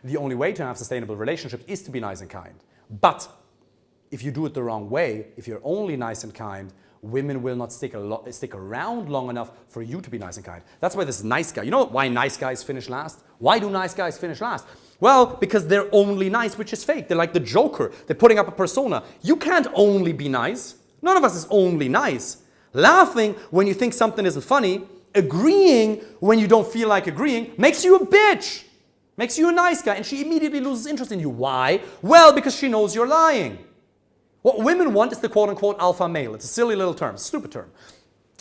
The only way to have sustainable relationships is to be nice and kind. But if you do it the wrong way, if you're only nice and kind, women will not stick around long enough for you to be nice and kind. That's why this nice guy, you know why nice guys finish last? Why do nice guys finish last? Well, because they're only nice, which is fake. They're like the Joker. They're putting up a persona. You can't only be nice. None of us is only nice. Laughing when you think something isn't funny, agreeing when you don't feel like agreeing, makes you a bitch. Makes you a nice guy, and she immediately loses interest in you. Why? Well, because she knows you're lying. What women want is the quote-unquote alpha male. It's a silly little term, a stupid term.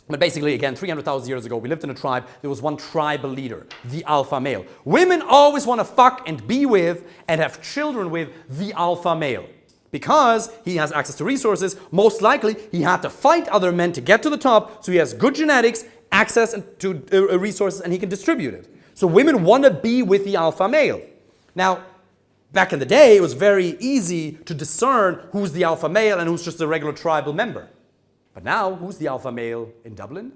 But basically, again, 300,000 years ago, we lived in a tribe. There was one tribal leader, the alpha male. Women always want to fuck and be with and have children with the alpha male. Because he has access to resources, most likely he had to fight other men to get to the top, so he has good genetics, access to resources, and he can distribute it. So women want to be with the alpha male. Now, back in the day, it was very easy to discern who's the alpha male and who's just a regular tribal member. But now, who's the alpha male in Dublin?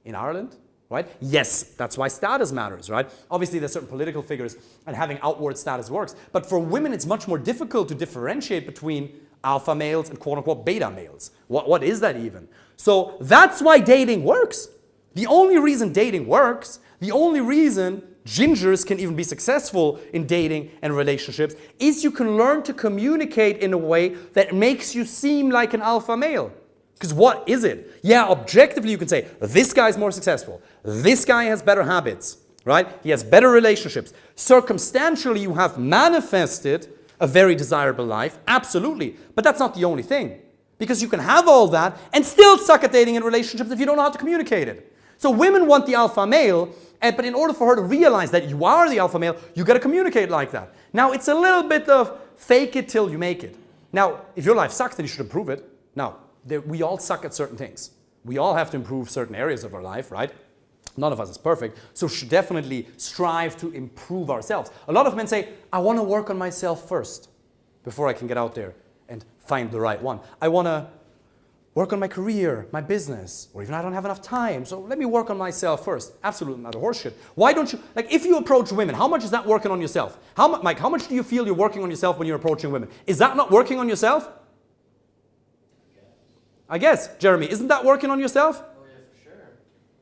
In Ireland? Right? Yes, that's why status matters, right? Obviously, there's certain political figures and having outward status works. But for women, it's much more difficult to differentiate between alpha males and quote-unquote beta males. What is that even? So that's why dating works. The only reason dating works, the only reason gingers can even be successful in dating and relationships is you can learn to communicate in a way that makes you seem like an alpha male. Because what is it? Yeah, objectively you can say, this guy's more successful. This guy has better habits, right? He has better relationships. Circumstantially, you have manifested a very desirable life, absolutely. But that's not the only thing. Because you can have all that and still suck at dating and relationships if you don't know how to communicate it. So women want the alpha male, but in order for her to realize that you are the alpha male, you got to communicate like that. Now, it's a little bit of fake it till you make it. Now, if your life sucks, then you should improve it. Now, we all suck at certain things. We all have to improve certain areas of our life, right? None of us is perfect, so we should definitely strive to improve ourselves. A lot of men say, I want to work on myself first before I can get out there and find the right one. I want to work on my career, my business, or even I don't have enough time, so let me work on myself first. Absolutely not a horseshit. Why don't you, like if you approach women, how much is that working on yourself? Mike, how much do you feel you're working on yourself when you're approaching women? Is that not working on yourself? I guess. Jeremy, isn't that working on yourself? Oh yeah, for sure.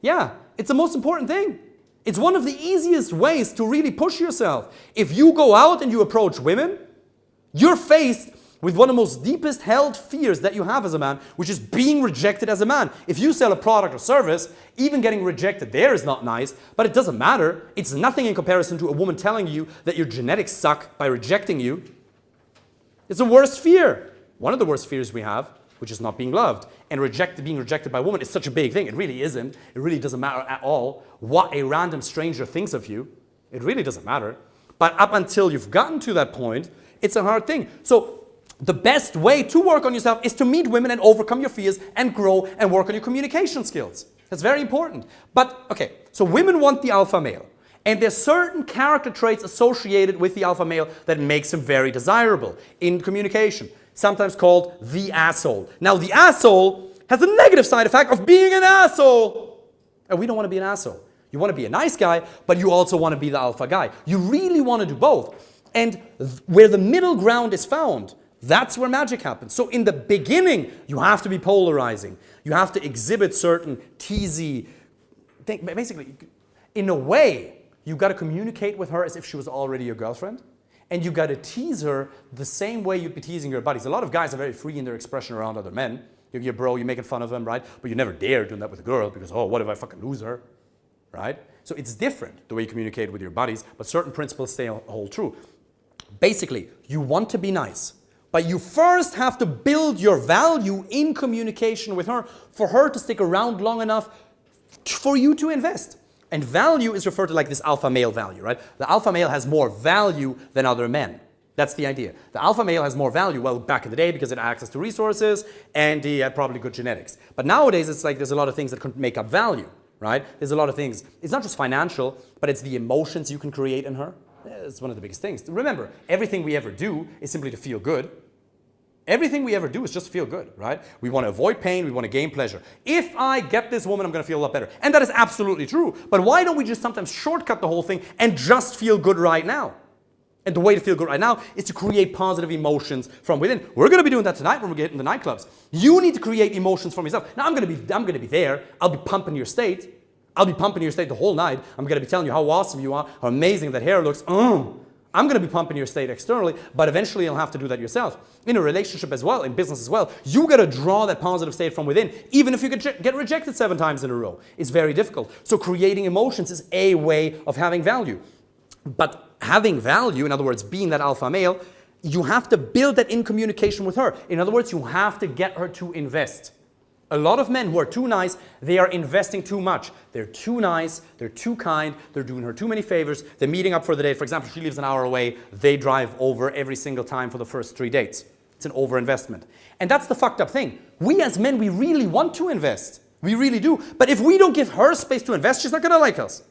Yeah, it's the most important thing. It's one of the easiest ways to really push yourself. If you go out and you approach women, you're faced with one of the most deepest held fears that you have as a man, which is being rejected as a man. If you sell a product or service, even getting rejected there is not nice, but it doesn't matter. It's nothing in comparison to a woman telling you that your genetics suck by rejecting you. It's the worst fear. One of the worst fears we have, which is not being loved. And being rejected by a woman is such a big thing. It really isn't. It really doesn't matter at all what a random stranger thinks of you. It really doesn't matter. But up until you've gotten to that point, it's a hard thing. So the best way to work on yourself is to meet women and overcome your fears and grow and work on your communication skills. That's very important. But, okay, so women want the alpha male. And there's certain character traits associated with the alpha male that makes him very desirable in communication. Sometimes called the asshole. Now, the asshole has a negative side effect of being an asshole. And we don't want to be an asshole. You want to be a nice guy, but you also want to be the alpha guy. You really want to do both. And where the middle ground is found, that's where magic happens. So in the beginning, you have to be polarizing. You have to exhibit certain teasy things. Basically, in a way, you got to communicate with her as if she was already your girlfriend. And you got to tease her the same way you'd be teasing your buddies. A lot of guys are very free in their expression around other men. You're your bro, you're making fun of them, right? But you never dare doing that with a girl because, oh, what if I fucking lose her, right? So it's different the way you communicate with your buddies, but certain principles hold true. Basically, you want to be nice, but you first have to build your value in communication with her for her to stick around long enough for you to invest. And value is referred to like this alpha male value, right? The alpha male has more value than other men. That's the idea. The alpha male has more value, well, back in the day because it had access to resources and he had probably good genetics. But nowadays, it's like there's a lot of things that can make up value, right? There's a lot of things. It's not just financial, but it's the emotions you can create in her. It's one of the biggest things. Remember, everything we ever do is simply to feel good. Everything we ever do is just feel good, right? We want to avoid pain, we want to gain pleasure. If I get this woman, I'm going to feel a lot better. And that is absolutely true. But why don't we just sometimes shortcut the whole thing and just feel good right now? And the way to feel good right now is to create positive emotions from within. We're going to be doing that tonight when we get in the nightclubs. You need to create emotions from yourself. Now I'm going to be there. I'll be pumping your state. I'll be pumping your state the whole night. I'm going to be telling you how awesome you are, how amazing that hair looks. I'm going to be pumping your state externally, but eventually you'll have to do that yourself. In a relationship as well, in business as well, you got to draw that positive state from within, even if you get rejected 7 times in a row. It's very difficult. So creating emotions is a way of having value. But having value, in other words, being that alpha male, you have to build that in communication with her. In other words, you have to get her to invest. A lot of men who are too nice, they are investing too much. They're too nice, they're too kind, they're doing her too many favors, they're meeting up for the date. For example, she lives an hour away, they drive over every single time for the first 3 dates. It's an overinvestment. And that's the fucked up thing. We as men, we really want to invest. We really do. But if we don't give her space to invest, she's not going to like us.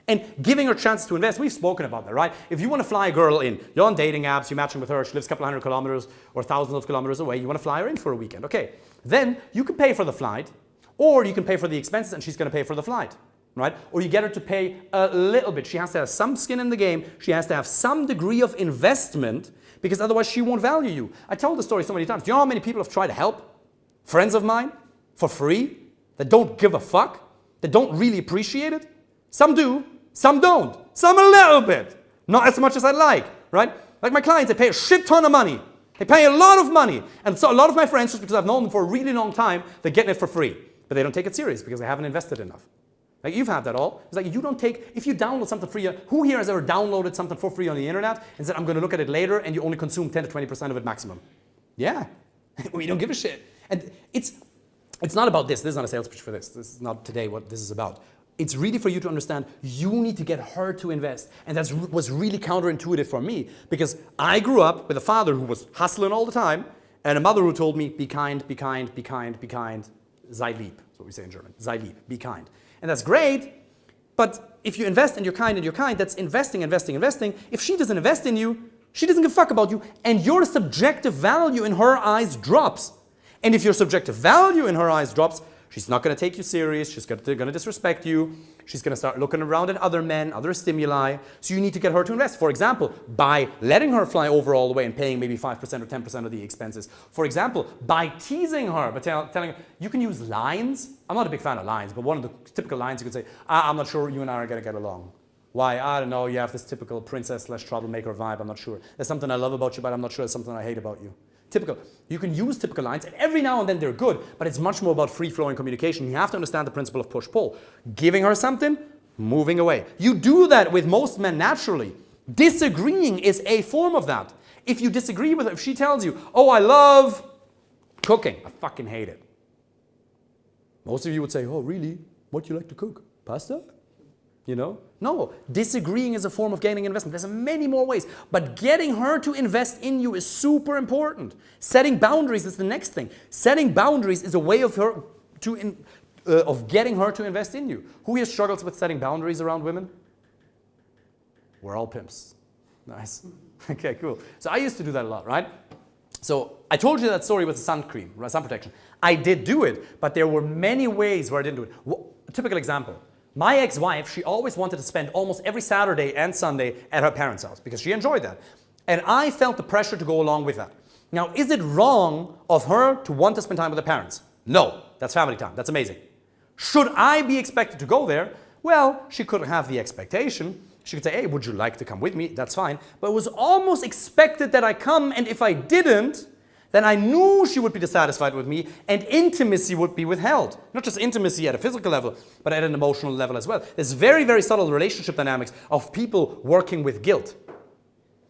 And giving her chances to invest, we've spoken about that, right? If you want to fly a girl in, you're on dating apps, you're matching with her, she lives a couple 100 kilometers or thousands of kilometers away, you want to fly her in for a weekend, okay. Then you can pay for the flight, or you can pay for the expenses and she's going to pay for the flight, right? Or you get her to pay a little bit. She has to have some skin in the game, she has to have some degree of investment, because otherwise she won't value you. I told the story so many times. Do you know how many people have tried to help? Friends of mine, for free, that don't give a fuck, that don't really appreciate it? Some do. Some don't. Some a little bit. Not as much as I'd like, right? Like my clients, they pay a shit ton of money. They pay a lot of money. And so a lot of my friends, just because I've known them for a really long time, they're getting it for free. But they don't take it serious because they haven't invested enough. Like you've had that all. It's like you don't take, if you download something free, who here has ever downloaded something for free on the internet and said, I'm going to look at it later, and you only consume 10 to 20% of it maximum? Yeah. We don't give a shit. And it's not about this. This is not a sales pitch for this. This is not today what this is about. It's really for you to understand you need to get her to invest. And that was really counterintuitive for me, because I grew up with a father who was hustling all the time and a mother who told me, be kind, be kind, be kind, be kind. Sei lieb. That's what we say in German. Sei lieb. Be kind. And that's great. But if you invest and you're kind, that's investing, investing, investing. If she doesn't invest in you, she doesn't give a fuck about you. And your subjective value in her eyes drops. And if your subjective value in her eyes drops, she's not going to take you serious. She's going to disrespect you. She's going to start looking around at other men, other stimuli. So you need to get her to invest. For example, by letting her fly over all the way and paying maybe 5% or 10% of the expenses. For example, by teasing her, by telling her, you can use lines. I'm not a big fan of lines, but one of the typical lines you could say, I'm not sure you and I are going to get along. Why? I don't know. You have this typical princess/troublemaker vibe. I'm not sure. There's something I love about you, but I'm not sure there's something I hate about you. Typical. You can use typical lines, and every now and then they're good, but it's much more about free-flowing communication. You have to understand the principle of push-pull. Giving her something, moving away. You do that with most men naturally. Disagreeing is a form of that. If you disagree with her, if she tells you, oh, I love cooking, I fucking hate it. Most of you would say, oh, really? What do you like to cook? Pasta? You know? No, disagreeing is a form of gaining investment. There's many more ways, but getting her to invest in you is super important. Setting boundaries is the next thing. Setting boundaries is a way of getting her to invest in you. Who here struggles with setting boundaries around women? We're all pimps. Nice. Okay, cool. So I used to do that a lot, right? So I told you that story with the sun cream, sun protection. I did do it, but there were many ways where I didn't do it. A typical example. My ex-wife, she always wanted to spend almost every Saturday and Sunday at her parents' house because she enjoyed that. And I felt the pressure to go along with that. Now, is it wrong of her to want to spend time with her parents? No, that's family time. That's amazing. Should I be expected to go there? Well, she could have the expectation. She could say, hey, would you like to come with me? That's fine. But it was almost expected that I come, and if I didn't, then I knew she would be dissatisfied with me and intimacy would be withheld. Not just intimacy at a physical level, but at an emotional level as well. There's very, very subtle relationship dynamics of people working with guilt.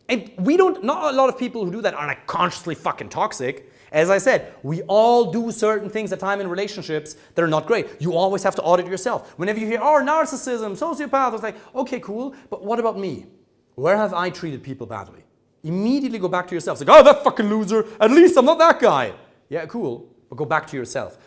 And not a lot of people who do that are like consciously fucking toxic. As I said, we all do certain things at time in relationships that are not great. You always have to audit yourself. Whenever you hear, oh, narcissism, sociopath, it's like, okay, cool, but what about me? Where have I treated people badly? Immediately go back to yourself. It's like, oh, that fucking loser. At least I'm not that guy. Yeah, cool. But go back to yourself.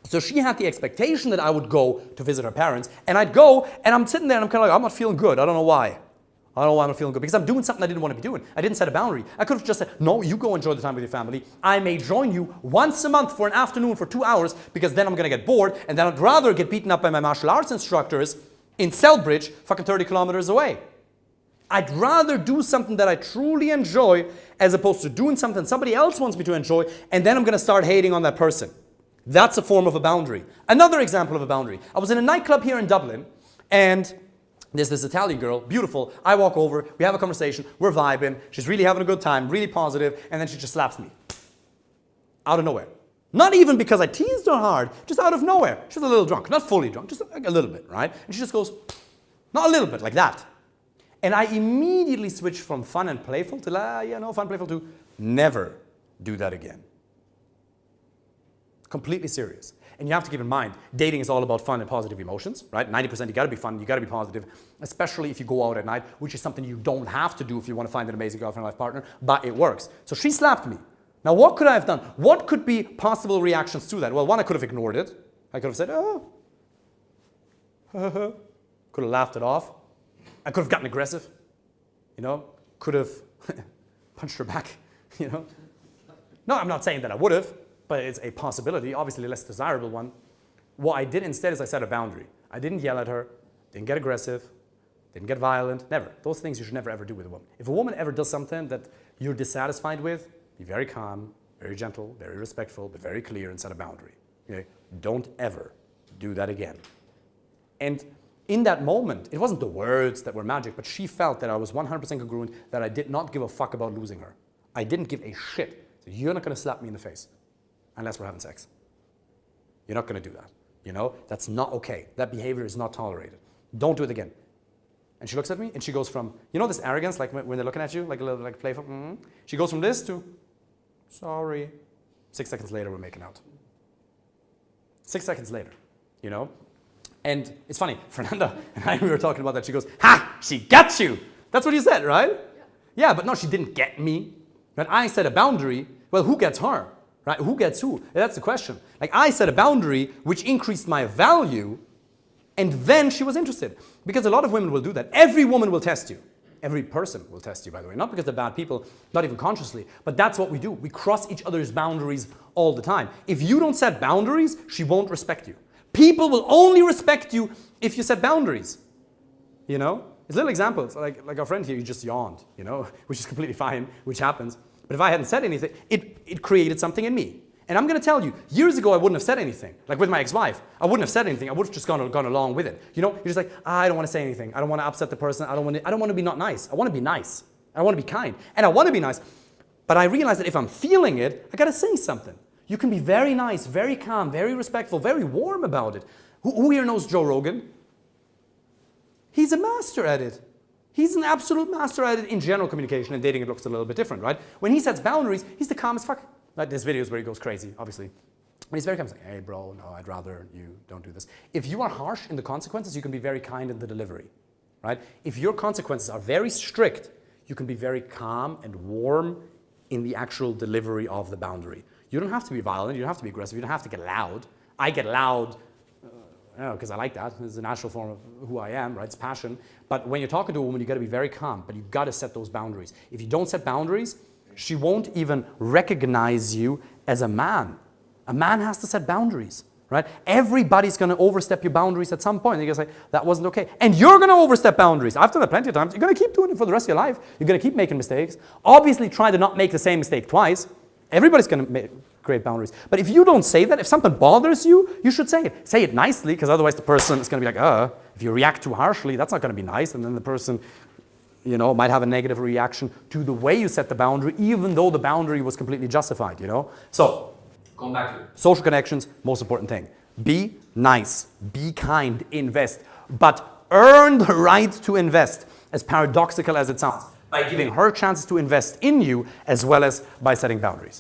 So she had the expectation that I would go to visit her parents. And I'd go, and I'm sitting there, and I'm kind of like, I'm not feeling good. I don't know why. I don't know why I'm not feeling good. Because I'm doing something I didn't want to be doing. I didn't set a boundary. I could have just said, no, you go enjoy the time with your family. I may join you once a month for an afternoon for 2 hours, because then I'm going to get bored. And then I'd rather get beaten up by my martial arts instructors in Selbridge, fucking 30 kilometers away. I'd rather do something that I truly enjoy as opposed to doing something somebody else wants me to enjoy, and then I'm going to start hating on that person. That's a form of a boundary. Another example of a boundary. I was in a nightclub here in Dublin, and there's this Italian girl, beautiful. I walk over, we have a conversation, we're vibing, she's really having a good time, really positive, and then she just slaps me. Out of nowhere. Not even because I teased her hard, just out of nowhere. She was a little drunk, not fully drunk, just like a little bit, right? And she just goes, not a little bit, like that. And I immediately switched from fun and playful to, fun, playful to never do that again. Completely serious. And you have to keep in mind, dating is all about fun and positive emotions, right? 90% you gotta be fun, you gotta be positive, especially if you go out at night, which is something you don't have to do if you want to find an amazing girlfriend life partner, but it works. So she slapped me. Now what could I have done? What could be possible reactions to that? Well, one, I could have ignored it. I could have said, oh, could have laughed it off. I could have gotten aggressive, could have punched her back, No, I'm not saying that I would have, but it's a possibility, obviously a less desirable one. What I did instead is I set a boundary. I didn't yell at her, didn't get aggressive, didn't get violent, never. Those things you should never ever do with a woman. If a woman ever does something that you're dissatisfied with, be very calm, very gentle, very respectful, but very clear and set a boundary. Okay? Don't ever do that again. And in that moment, it wasn't the words that were magic, but she felt that I was 100% congruent, that I did not give a fuck about losing her. I didn't give a shit. So you're not going to slap me in the face unless we're having sex. You're not going to do that. That's not okay. That behavior is not tolerated. Don't do it again. And she looks at me and she goes from, this arrogance, like when they're looking at you, like a little like playful, She goes from this to, sorry. 6 seconds later, we're making out. 6 seconds later, And it's funny, Fernanda and I, we were talking about that. She goes, ha, she got you. That's what you said, right? Yeah, but no, she didn't get me. When I set a boundary, well, who gets her? Right? Who gets who? That's the question. Like, I set a boundary which increased my value, and then she was interested. Because a lot of women will do that. Every woman will test you. Every person will test you, by the way. Not because they're bad people, not even consciously, but that's what we do. We cross each other's boundaries all the time. If you don't set boundaries, she won't respect you. People will only respect you if you set boundaries. It's little examples. Like our friend here, he just yawned, which is completely fine, which happens. But if I hadn't said anything, it created something in me. And I'm going to tell you, years ago, I wouldn't have said anything. Like with my ex-wife, I wouldn't have said anything. I would have just gone along with it. You're just like, I don't want to say anything. I don't want to upset the person. I don't want to be not nice. I want to be nice. I want to be kind. And I want to be nice. But I realize that if I'm feeling it, I got to say something. You can be very nice, very calm, very respectful, very warm about it. Who here knows Joe Rogan? He's a master at it. He's an absolute master at it in general communication, and dating it looks a little bit different, right? When he sets boundaries, he's the calmest fuck. Like there's videos where he goes crazy, obviously. But he's very calm, he's like, hey bro, no, I'd rather you don't do this. If you are harsh in the consequences, you can be very kind in the delivery, right? If your consequences are very strict, you can be very calm and warm in the actual delivery of the boundary. You don't have to be violent, you don't have to be aggressive, you don't have to get loud. I get loud because I like that. It's a natural form of who I am, right? It's passion. But when you're talking to a woman, you got to be very calm, but you got to set those boundaries. If you don't set boundaries, she won't even recognize you as a man. A man has to set boundaries, right? Everybody's going to overstep your boundaries at some point. You're going to say, that wasn't okay. And you're going to overstep boundaries. I've done that plenty of times. You're going to keep doing it for the rest of your life. You're going to keep making mistakes. Obviously, try to not make the same mistake twice. Everybody's going to create boundaries. But if you don't say that, if something bothers you, you should say it. Say it nicely, because otherwise the person is going to be like, if you react too harshly, that's not going to be nice. And then the person, might have a negative reaction to the way you set the boundary, even though the boundary was completely justified, So, going back to social connections, most important thing. Be nice, be kind, invest, but earn the right to invest, as paradoxical as it sounds, by giving her chances to invest in you, as well as by setting boundaries.